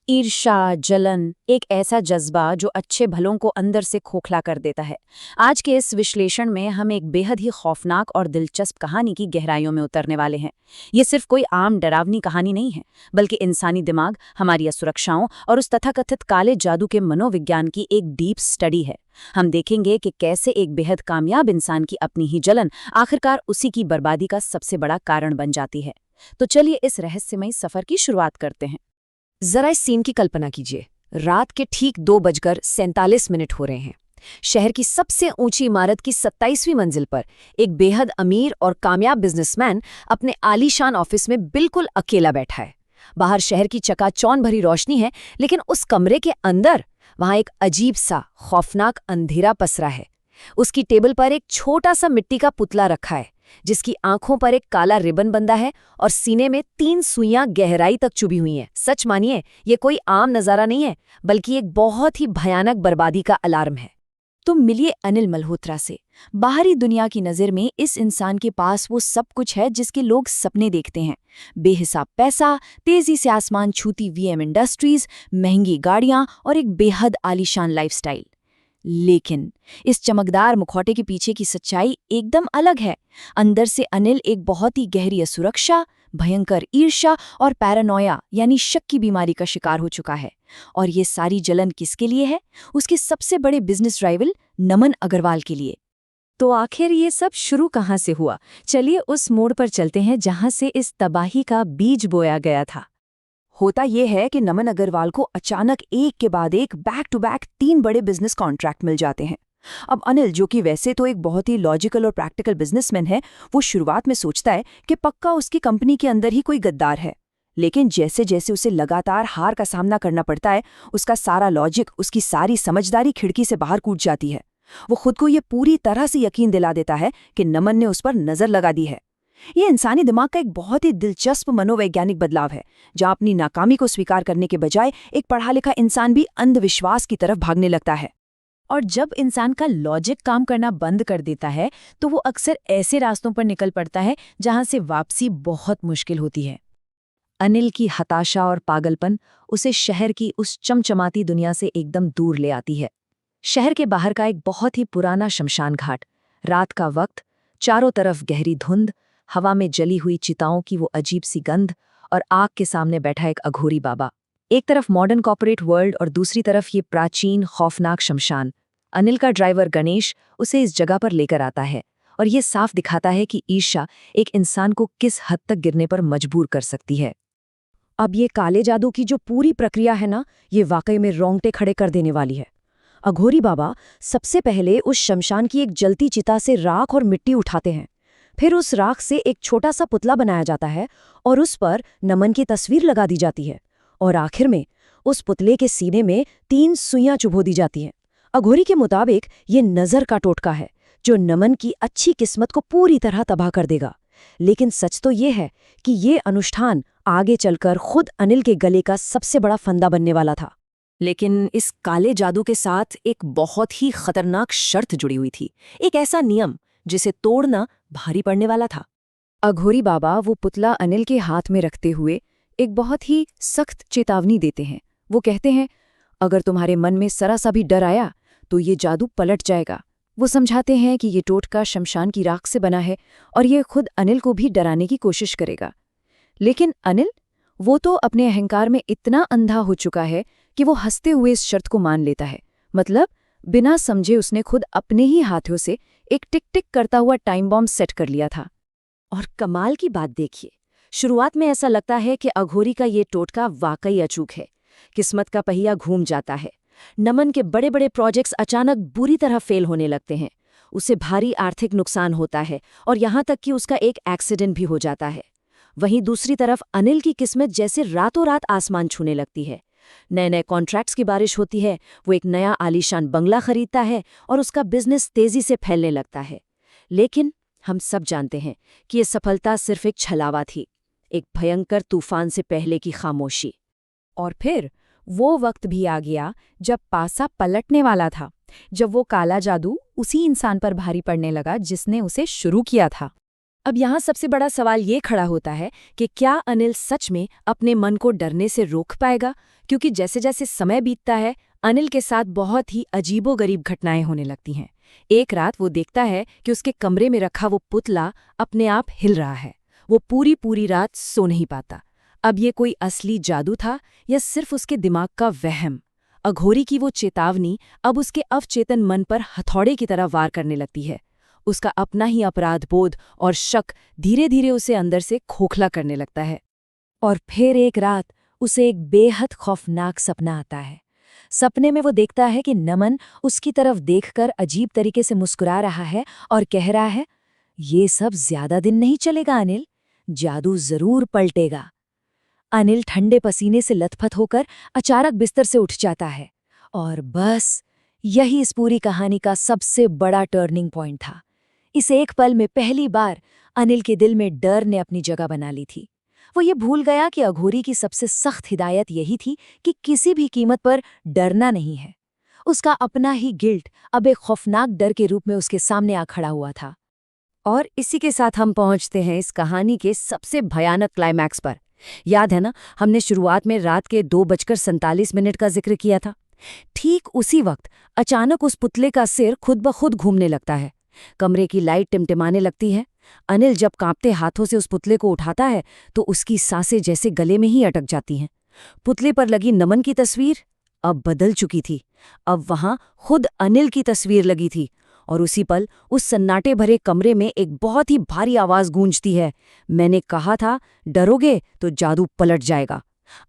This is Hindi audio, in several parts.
ईर्ष्या, जलन, एक ऐसा जज्बा जो अच्छे भलों को अंदर से खोखला कर देता है। आज के इस विश्लेषण में हम एक बेहद ही खौफनाक और दिलचस्प कहानी की गहराइयों में उतरने वाले हैं। ये सिर्फ कोई आम डरावनी कहानी नहीं है, बल्कि इंसानी दिमाग, हमारी असुरक्षाओं और उस तथाकथित काले जादू के मनोविज्ञान की एक डीप स्टडी है। हम देखेंगे कि कैसे एक बेहद कामयाब इंसान की अपनी ही जलन आखिरकार उसी की बर्बादी का सबसे बड़ा कारण बन जाती है। तो चलिए इस रहस्यमयी सफर की शुरुआत करते हैं। जरा इस सीन की कल्पना कीजिए। रात के ठीक 2:47 हो रहे हैं। शहर की सबसे ऊंची इमारत की 27वीं मंजिल पर एक बेहद अमीर और कामयाब बिजनेसमैन अपने आलीशान ऑफिस में बिल्कुल अकेला बैठा है। बाहर शहर की चकाचौंध भरी रोशनी है, लेकिन उस कमरे के अंदर वहां एक अजीब सा खौफनाक अंधेरा पसरा है। उसकी टेबल पर एक छोटा सा मिट्टी का पुतला रखा है, जिसकी आंखों पर एक काला रिबन बंधा है और सीने में 3 सुइयां गहराई तक चुभी हुई हैं। सच मानिए, ये कोई आम नजारा नहीं है, बल्कि एक बहुत ही भयानक बर्बादी का अलार्म है। तो मिलिए अनिल मल्होत्रा से। बाहरी दुनिया की नज़र में इस इंसान के पास वो सब कुछ है जिसके लोग सपने देखते हैं। बेहिसाब पैसा, तेजी से आसमान छूती वीएम इंडस्ट्रीज, महंगी गाड़ियां और एक बेहद आलीशान लाइफस्टाइल। लेकिन इस चमकदार मुखौटे के पीछे की सच्चाई एकदम अलग है। अंदर से अनिल एक बहुत ही गहरी असुरक्षा, भयंकर ईर्ष्या और पैरानोया यानी शक की बीमारी का शिकार हो चुका है। और ये सारी जलन किसके लिए है? उसके सबसे बड़े बिजनेस राइवल नमन अग्रवाल के लिए। तो आखिर ये सब शुरू कहाँ से हुआ? चलिए उस मोड़ पर चलते हैं जहाँ से इस तबाही का बीज बोया गया था। होता यह है कि नमन अग्रवाल को अचानक एक के बाद एक बैक टू बैक 3 बड़े बिजनेस कॉन्ट्रैक्ट मिल जाते हैं। अब अनिल, जो कि वैसे तो एक बहुत ही लॉजिकल और प्रैक्टिकल बिजनेसमैन है, वो शुरुआत में सोचता है कि पक्का उसकी कंपनी के अंदर ही कोई गद्दार है। लेकिन जैसे जैसे उसे लगातार हार का सामना करना पड़ता है, उसका सारा लॉजिक, उसकी सारी समझदारी खिड़की से बाहर कूद जाती है। वो खुद को ये पूरी तरह से यकीन दिला देता है कि नमन ने उस पर नजर लगा दी है। ये इंसानी दिमाग का एक बहुत ही दिलचस्प मनोवैज्ञानिक बदलाव है, जहां अपनी नाकामी को स्वीकार करने के बजाय एक पढ़ा लिखा इंसान भी अंधविश्वास की तरफ भागने लगता है। और जब इंसान का लॉजिक काम करना बंद कर देता है, तो वो अक्सर ऐसे रास्तों पर निकल पड़ता है जहां से वापसी बहुत मुश्किल होती है। अनिल की हताशा और पागलपन उसे शहर की उस चमचमाती दुनिया से एकदम दूर ले आती है। शहर के बाहर का एक बहुत ही पुराना शमशान घाट, रात का वक्त, चारों तरफ गहरी धुंध, हवा में जली हुई चिताओं की वो अजीब सी गंध और आग के सामने बैठा एक अघोरी बाबा। एक तरफ मॉडर्न कॉर्पोरेट वर्ल्ड और दूसरी तरफ ये प्राचीन खौफनाक शमशान। अनिल का ड्राइवर गणेश उसे इस जगह पर लेकर आता है और ये साफ दिखाता है कि ईर्ष्या एक इंसान को किस हद तक गिरने पर मजबूर कर सकती है। अब ये काले जादू की जो पूरी प्रक्रिया है ना, ये वाकई में रोंगटे खड़े कर देने वाली है। अघोरी बाबा सबसे पहले उस शमशान की एक जलती चिता से राख और मिट्टी उठाते हैं। फिर उस राख से एक छोटा सा पुतला बनाया जाता है और उस पर नमन की तस्वीर लगा दी जाती है। और आखिर में उस पुतले के सीने में 3 सुइयां चुभो दी जाती हैं। अघोरी के मुताबिक ये नजर का टोटका है, जो नमन की अच्छी किस्मत को पूरी तरह तबाह कर देगा। लेकिन सच तो ये है कि ये अनुष्ठान आगे चलकर खुद अनिल के गले का सबसे बड़ा फंदा बनने वाला था। लेकिन इस काले जादू के साथ एक बहुत ही खतरनाक शर्त जुड़ी हुई थी, एक ऐसा नियम जिसे तोड़ना भारी पड़ने वाला था। अघोरी बाबा वो पुतला अनिल के हाथ में रखते हुए एक बहुत ही सख्त चेतावनी देते हैं। वो कहते हैं, अगर तुम्हारे मन में जरा सा भी डर आया तो ये जादू पलट जाएगा। वो समझाते हैं कि ये टोटका शमशान की राख से बना है और ये खुद अनिल को भी डराने की कोशिश करेगा। लेकिन अनिल, वो तो अपने अहंकार में इतना अंधा हो चुका है कि वो हंसते हुए इस शर्त को मान लेता है। मतलब बिना समझे उसने खुद अपने ही हाथों से एक टिक टिक करता हुआ टाइम बॉम्ब सेट कर लिया था। और कमाल की बात देखिए, शुरुआत में ऐसा लगता है कि अघोरी का ये टोटका वाकई अचूक है। किस्मत का पहिया घूम जाता है। नमन के बड़े बड़े प्रोजेक्ट्स अचानक बुरी तरह फेल होने लगते हैं। उसे भारी आर्थिक नुकसान होता है और यहाँ तक कि उसका एक एक्सीडेंट भी हो जाता है। वहीं दूसरी तरफ अनिल की किस्मत जैसे रातों रात आसमान छूने लगती है। नए नए कॉन्ट्रैक्ट्स की बारिश होती है। वो एक नया आलीशान बंगला खरीदता है और उसका बिजनेस तेजी से फैलने लगता है। लेकिन हम सब जानते हैं कि ये सफलता सिर्फ एक छलावा थी, एक भयंकर तूफान से पहले की खामोशी। और फिर वो वक्त भी आ गया जब पासा पलटने वाला था, जब वो काला जादू उसी इंसान पर भारी पड़ने लगा जिसने उसे शुरू किया था। अब यहाँ सबसे बड़ा सवाल ये खड़ा होता है कि क्या अनिल सच में अपने मन को डरने से रोक पाएगा, क्योंकि जैसे जैसे समय बीतता है अनिल के साथ बहुत ही अजीबोगरीब घटनाएं होने लगती हैं। एक रात वो देखता है कि उसके कमरे में रखा वो पुतला अपने आप हिल रहा है। वो पूरी पूरी रात सो नहीं पाता। अब ये कोई असली जादू था या सिर्फ उसके दिमाग का वहम? अघोरी की वो चेतावनी अब उसके अवचेतन मन पर हथौड़े की तरह वार करने लगती है। उसका अपना ही अपराध बोध और शक धीरे धीरे उसे अंदर से खोखला करने लगता है। और फिर एक रात उसे एक बेहद खौफनाक सपना आता है। सपने में वो देखता है कि नमन उसकी तरफ देखकर अजीब तरीके से मुस्कुरा रहा है और कह रहा है, ये सब ज्यादा दिन नहीं चलेगा अनिल, जादू जरूर पलटेगा। अनिल ठंडे पसीने से लथपथ होकर अचानक बिस्तर से उठ जाता है। और बस यही इस पूरी कहानी का सबसे बड़ा टर्निंग पॉइंट था। इस एक पल में पहली बार अनिल के दिल में डर ने अपनी जगह बना ली थी। वो ये भूल गया कि अघोरी की सबसे सख्त हिदायत यही थी कि किसी भी कीमत पर डरना नहीं है। उसका अपना ही गिल्ट अब एक खौफनाक डर के रूप में उसके सामने आ खड़ा हुआ था। और इसी के साथ हम पहुंचते हैं इस कहानी के सबसे भयानक क्लाइमैक्स पर। याद है ना, हमने शुरुआत में रात के 2:47 का जिक्र किया था। ठीक उसी वक्त अचानक उस पुतले का सिर खुद ब खुद घूमने लगता है। कमरे की लाइट टिमटिमाने लगती है। अनिल जब कांपते हाथों से उस पुतले को उठाता है तो उसकी सांसें जैसे गले में ही अटक जाती हैं। पुतले पर लगी नमन की तस्वीर अब बदल चुकी थी। अब वहां खुद अनिल की तस्वीर लगी थी। और उसी पल उस सन्नाटे भरे कमरे में एक बहुत ही भारी आवाज गूंजती है, मैंने कहा था डरोगे तो जादू पलट जाएगा।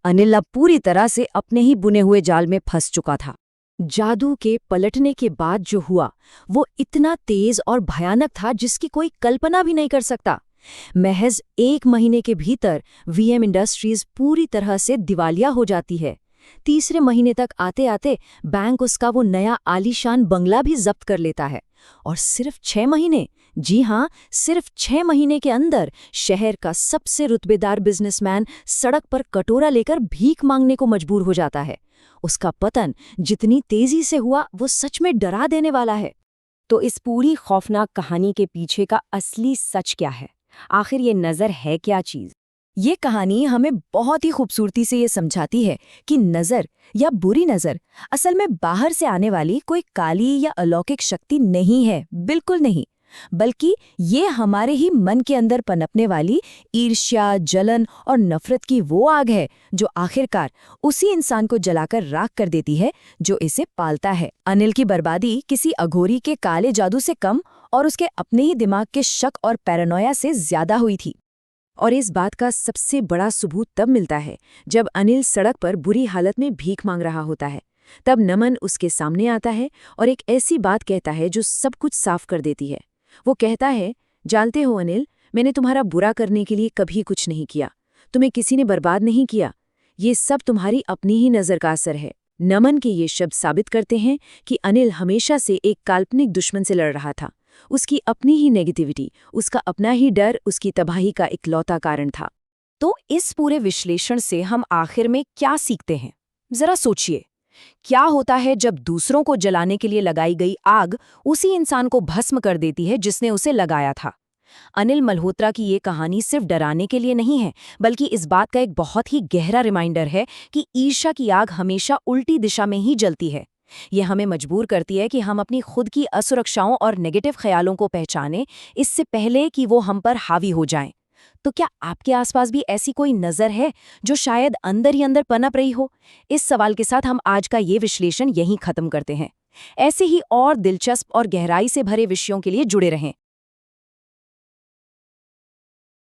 अनिल अब पूरी तरह से अपने ही बुने हुए जाल में फंस चुका था। जादू के पलटने के बाद जो हुआ वो इतना तेज और भयानक था जिसकी कोई कल्पना भी नहीं कर सकता। महज 1 महीने के भीतर वीएम इंडस्ट्रीज पूरी तरह से दिवालिया हो जाती है। तीसरे महीने तक आते आते बैंक उसका वो नया आलीशान बंगला भी जब्त कर लेता है। और सिर्फ 6 महीने, जी हाँ, सिर्फ 6 महीने के अंदर शहर का सबसे रुतबेदार बिजनेसमैन सड़क पर कटोरा लेकर भीख मांगने को मजबूर हो जाता है। उसका पतन जितनी तेजी से हुआ वो सच में डरा देने वाला है। तो इस पूरी खौफनाक कहानी के पीछे का असली सच क्या है? आखिर ये नज़र है क्या चीज़? ये कहानी हमें बहुत ही खूबसूरती से ये समझाती है कि नज़र या बुरी नज़र असल में बाहर से आने वाली कोई काली या अलौकिक शक्ति नहीं है, बिल्कुल नहीं, बल्कि ये हमारे ही मन के अंदर पनपने वाली ईर्ष्या, जलन और नफरत की वो आग है जो आखिरकार उसी इंसान को जलाकर राख कर देती है जो इसे पालता है। अनिल की बर्बादी किसी अघोरी के काले जादू से कम और उसके अपने ही दिमाग के शक और पैरानोया से ज्यादा हुई थी। और इस बात का सबसे बड़ा सबूत तब मिलता है जब अनिल सड़क पर बुरी हालत में भीख मांग रहा होता है। तब नमन उसके सामने आता है और एक ऐसी बात कहता है जो सब कुछ साफ कर देती है। वो कहता है, जानते हो अनिल, मैंने तुम्हारा बुरा करने के लिए कभी कुछ नहीं किया, तुम्हें किसी ने बर्बाद नहीं किया, ये सब तुम्हारी अपनी ही नज़र का असर है। नमन के ये शब्द साबित करते हैं कि अनिल हमेशा से एक काल्पनिक दुश्मन से लड़ रहा था। उसकी अपनी ही नेगेटिविटी, उसका अपना ही डर उसकी तबाही का इकलौता कारण था। तो इस पूरे विश्लेषण से हम आखिर में क्या सीखते हैं? जरा सोचिए, क्या होता है जब दूसरों को जलाने के लिए लगाई गई आग उसी इंसान को भस्म कर देती है जिसने उसे लगाया था? अनिल मल्होत्रा की ये कहानी सिर्फ डराने के लिए नहीं है, बल्कि इस बात का एक बहुत ही गहरा रिमाइंडर है कि ईर्ष्या की आग हमेशा उल्टी दिशा में ही जलती है। ये हमें मजबूर करती है कि हम अपनी खुद की असुरक्षाओं और नेगेटिव ख्यालों को पहचानें इससे पहले कि वो हम पर हावी हो जाएं। तो क्या आपके आसपास भी ऐसी कोई नज़र है जो शायद अंदर ही अंदर पनप रही हो? इस सवाल के साथ हम आज का ये विश्लेषण यहीं खत्म करते हैं। ऐसे ही और दिलचस्प और गहराई से भरे विषयों के लिए जुड़े रहें।